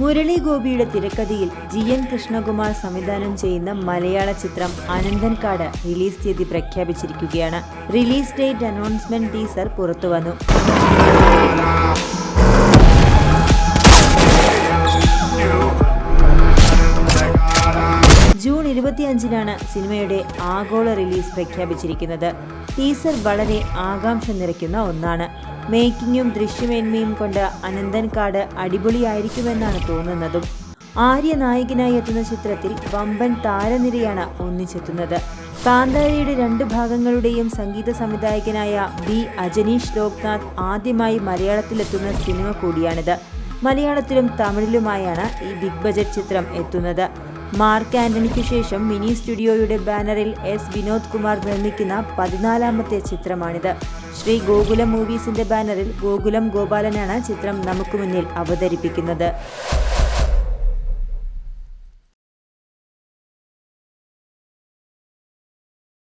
മുരളി ഗോപിയുടെ തിരക്കഥയിൽ GN കൃഷ്ണകുമാർ സംവിധാനം ചെയ്യുന്ന മലയാള ചിത്രം അനന്തൻകാട് റിലീസ് തീയതി പ്രഖ്യാപിച്ചിരിക്കുകയാണ്. റിലീസ് ഡേറ്റ് അനൗൺസ്മെന്റ് ടീസർ പുറത്തുവന്നു. ജൂൺ 25-നാണ് സിനിമയുടെ ആഗോള റിലീസ് പ്രഖ്യാപിച്ചിരിക്കുന്നത്. ടീസർ വളരെ ആകാംക്ഷ നിറയ്ക്കുന്ന ഒന്നാണ്. മേക്കിങ്ങും ദൃശ്യമേന്മയും കൊണ്ട് അനന്തൻകാട് അടിപൊളിയായിരിക്കുമെന്നാണ് തോന്നുന്നതും. ആര്യ നായകനായി എത്തുന്ന ചിത്രത്തിൽ വമ്പൻ താരനിരയാണ് ഒന്നിച്ചെത്തുന്നത്. കാന്താരയുടെ 2 ഭാഗങ്ങളുടെയും സംഗീത സംവിധായകനായ B. അജനീഷ് ലോക്നാഥ് ആദ്യമായി മലയാളത്തിലെത്തുന്ന സിനിമ കൂടിയാണിത്. മലയാളത്തിലും തമിഴിലുമായാണ് ഈ ബിഗ് ബജറ്റ് ചിത്രം എത്തുന്നത്. മാർക്ക് ആന്റണിക്കു ശേഷം മിനി സ്റ്റുഡിയോയുടെ ബാനറിൽ S. വിനോദ് കുമാർ നിർമ്മിക്കുന്ന 14ാമത്തെ ചിത്രമാണിത്. ശ്രീ ഗോകുലം മൂവീസിന്റെ ബാനറിൽ ഗോകുലം ഗോപാലനാണ് ചിത്രം നമുക്ക് മുന്നിൽ അവതരിപ്പിക്കുന്നത്.